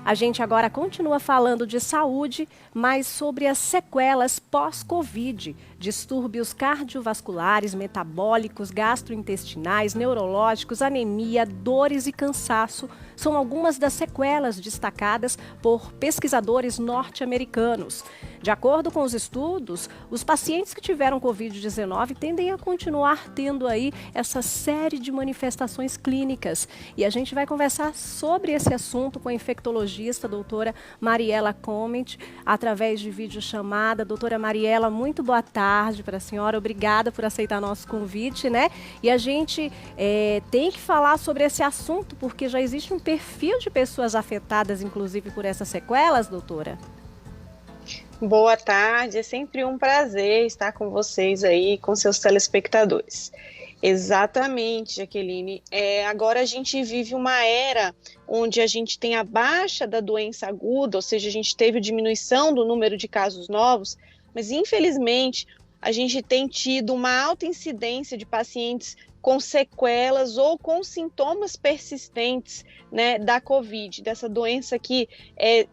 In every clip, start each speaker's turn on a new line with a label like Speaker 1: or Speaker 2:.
Speaker 1: A gente agora continua falando de saúde, mas sobre as sequelas pós-Covid, distúrbios cardiovasculares, metabólicos, gastrointestinais, neurológicos, anemia, dores e cansaço são algumas das sequelas destacadas por pesquisadores norte-americanos. De acordo com os estudos, os pacientes que tiveram Covid-19 tendem a continuar tendo aí essa série de manifestações clínicas. E a gente vai conversar sobre esse assunto com a infectologista, doutora Mariela Comment, através de videochamada. Doutora Mariela, muito boa tarde para a senhora. Obrigada por aceitar nosso convite, né? E a gente tem que falar sobre esse assunto, porque já existe um perfil de pessoas afetadas, inclusive, por essas sequelas, doutora?
Speaker 2: Boa tarde, é sempre um prazer estar com vocês aí, com seus telespectadores. Exatamente, Jaqueline. Agora a gente vive uma era onde a gente tem a baixa da doença aguda, ou seja, a gente teve diminuição do número de casos novos, mas infelizmente a gente tem tido uma alta incidência de pacientes com sequelas ou com sintomas persistentes, né, da Covid, dessa doença que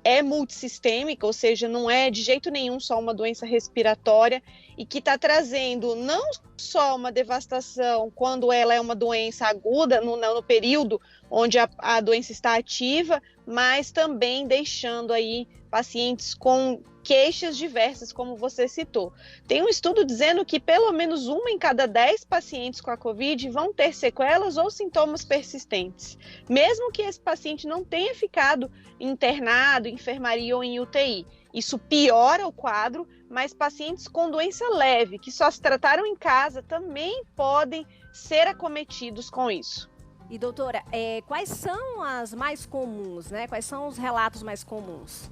Speaker 2: é multissistêmica, ou seja, não é de jeito nenhum só uma doença respiratória e que está trazendo não só uma devastação quando ela é uma doença aguda, no período onde a doença está ativa, mas também deixando aí pacientes com queixas diversas, como você citou. Tem um estudo dizendo que pelo menos 1 em cada 10 pacientes com a Covid vão ter sequelas ou sintomas persistentes, mesmo que esse paciente não tenha ficado internado, em enfermaria ou em UTI. Isso piora o quadro, mas pacientes com doença leve, que só se trataram em casa, também podem ser acometidos com isso.
Speaker 1: E doutora, quais são as mais comuns, né? Quais são os relatos mais comuns?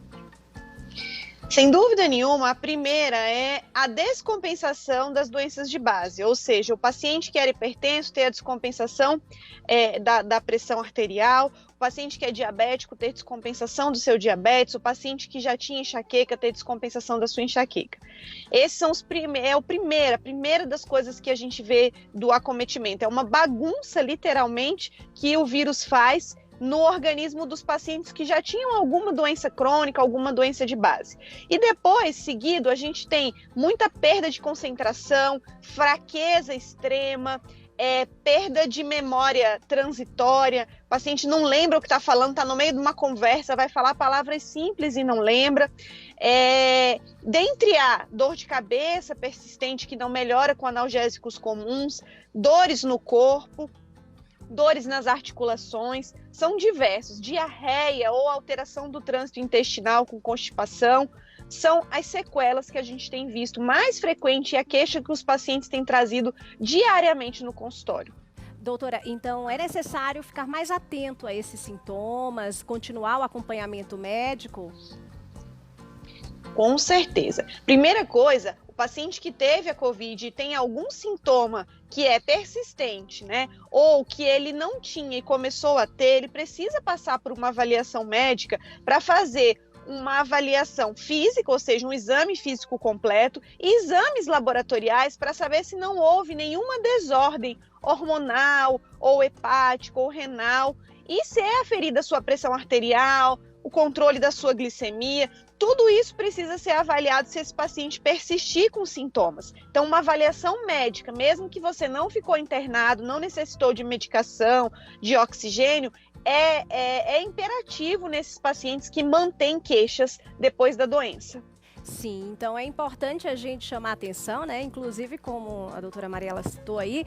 Speaker 2: Sem dúvida nenhuma, a primeira é a descompensação das doenças de base, ou seja, o paciente que era hipertenso ter a descompensação da pressão arterial, o paciente que é diabético ter descompensação do seu diabetes, o paciente que já tinha enxaqueca ter descompensação da sua enxaqueca. Esses são a primeira das coisas que a gente vê do acometimento. É uma bagunça, literalmente, que o vírus faz no organismo dos pacientes que já tinham alguma doença crônica, alguma doença de base. E depois, seguido, a gente tem muita perda de concentração, fraqueza extrema, perda de memória transitória, o paciente não lembra o que está falando, está no meio de uma conversa, vai falar palavras simples e não lembra. Dentre a dor de cabeça persistente que não melhora com analgésicos comuns, dores no corpo, dores nas articulações, são diversos. Diarreia ou alteração do trânsito intestinal com constipação são as sequelas que a gente tem visto mais frequente e a queixa que os pacientes têm trazido diariamente no consultório.
Speaker 1: Doutora, então é necessário ficar mais atento a esses sintomas, continuar o acompanhamento médico?
Speaker 2: Com certeza. Primeira coisa, o paciente que teve a Covid e tem algum sintoma que é persistente, né, ou que ele não tinha e começou a ter, ele precisa passar por uma avaliação médica para fazer uma avaliação física, ou seja, um exame físico completo, e exames laboratoriais para saber se não houve nenhuma desordem hormonal, ou hepática, ou renal, e se é aferida a sua pressão arterial, o controle da sua glicemia. Tudo isso precisa ser avaliado se esse paciente persistir com sintomas. Então, uma avaliação médica, mesmo que você não ficou internado, não necessitou de medicação, de oxigênio, é imperativo nesses pacientes que mantêm queixas depois da doença.
Speaker 1: Sim, então é importante a gente chamar a atenção, né? Inclusive, como a doutora Mariela citou aí,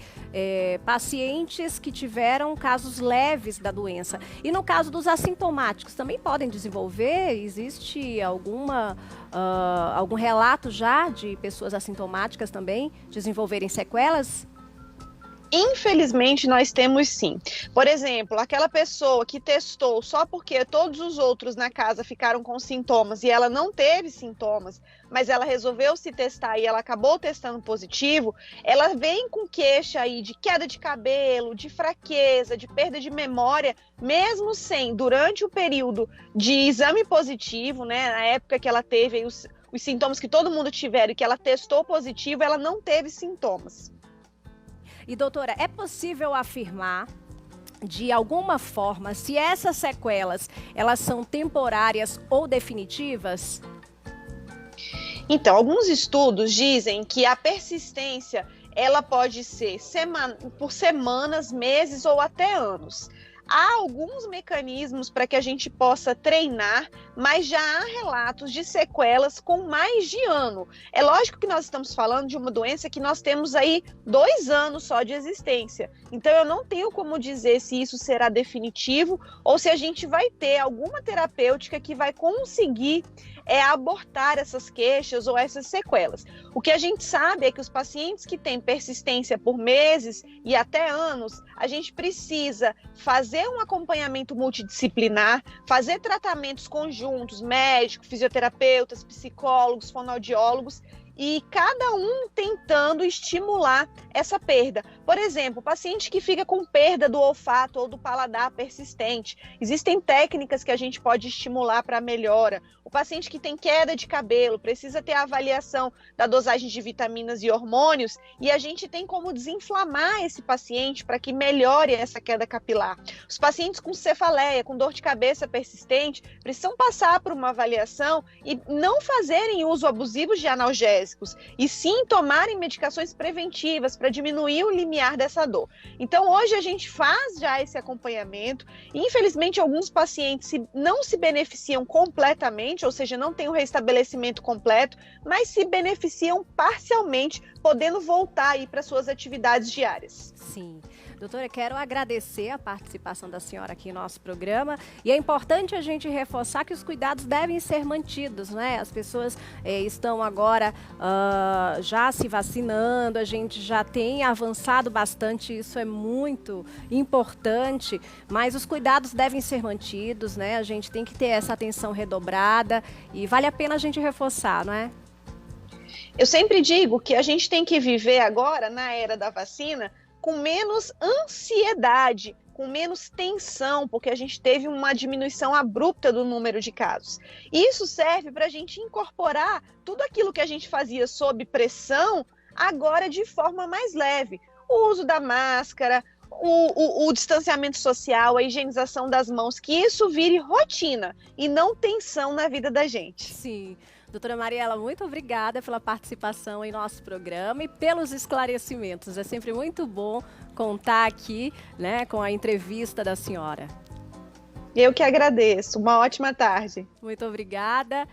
Speaker 1: pacientes que tiveram casos leves da doença. E no caso dos assintomáticos, também podem desenvolver? Existe algum relato já de pessoas assintomáticas também desenvolverem sequelas?
Speaker 2: Infelizmente, nós temos sim. Por exemplo, aquela pessoa que testou só porque todos os outros na casa ficaram com sintomas e ela não teve sintomas, mas ela resolveu se testar e ela acabou testando positivo, ela vem com queixa aí de queda de cabelo, de fraqueza, de perda de memória, mesmo sem, durante o período de exame positivo, né, na época que ela teve aí os sintomas que todo mundo tiveram e que ela testou positivo, ela não teve sintomas.
Speaker 1: E doutora, é possível afirmar de alguma forma, se essas sequelas, elas são temporárias ou definitivas?
Speaker 2: Então, alguns estudos dizem que a persistência ela pode ser por semanas, meses ou até anos. Há alguns mecanismos para que a gente possa treinar, mas já há relatos de sequelas com mais de ano. É lógico que nós estamos falando de uma doença que nós temos aí 2 anos só de existência. Então eu não tenho como dizer se isso será definitivo ou se a gente vai ter alguma terapêutica que vai conseguir abortar essas queixas ou essas sequelas. O que a gente sabe é que os pacientes que têm persistência por meses e até anos, a gente precisa fazer um acompanhamento multidisciplinar, fazer tratamentos conjuntos, médicos, fisioterapeutas, psicólogos, fonoaudiólogos, e cada um tentando estimular essa perda. Por exemplo, o paciente que fica com perda do olfato ou do paladar persistente, existem técnicas que a gente pode estimular para melhora. O paciente que tem queda de cabelo, precisa ter a avaliação da dosagem de vitaminas e hormônios, e a gente tem como desinflamar esse paciente para que melhore essa queda capilar. Os pacientes com cefaleia, com dor de cabeça persistente, precisam passar por uma avaliação e não fazerem uso abusivo de analgésicos, e sim tomarem medicações preventivas para diminuir o limiar dessa dor. Então hoje a gente faz já esse acompanhamento, e infelizmente alguns pacientes não se beneficiam completamente, ou seja, não tem o restabelecimento completo, mas se beneficiam parcialmente, podendo voltar aí para suas atividades diárias.
Speaker 1: Sim. Doutora, quero agradecer a participação da senhora aqui no nosso programa, e é importante a gente reforçar que os cuidados devem ser mantidos, né? As pessoas estão agora já se vacinando, a gente já tem avançado bastante, isso é muito importante, mas os cuidados devem ser mantidos, né? A gente tem que ter essa atenção redobrada e vale a pena a gente reforçar, não é?
Speaker 2: Eu sempre digo que a gente tem que viver agora, na era da vacina, com menos ansiedade, com menos tensão, porque a gente teve uma diminuição abrupta do número de casos. Isso serve para a gente incorporar tudo aquilo que a gente fazia sob pressão, agora de forma mais leve. O uso da máscara, o distanciamento social, a higienização das mãos, que isso vire rotina e não tensão na vida da gente.
Speaker 1: Sim. Doutora Mariela, muito obrigada pela participação em nosso programa e pelos esclarecimentos. É sempre muito bom contar aqui, né, com a entrevista da senhora.
Speaker 2: Eu que agradeço. Uma ótima tarde.
Speaker 1: Muito obrigada.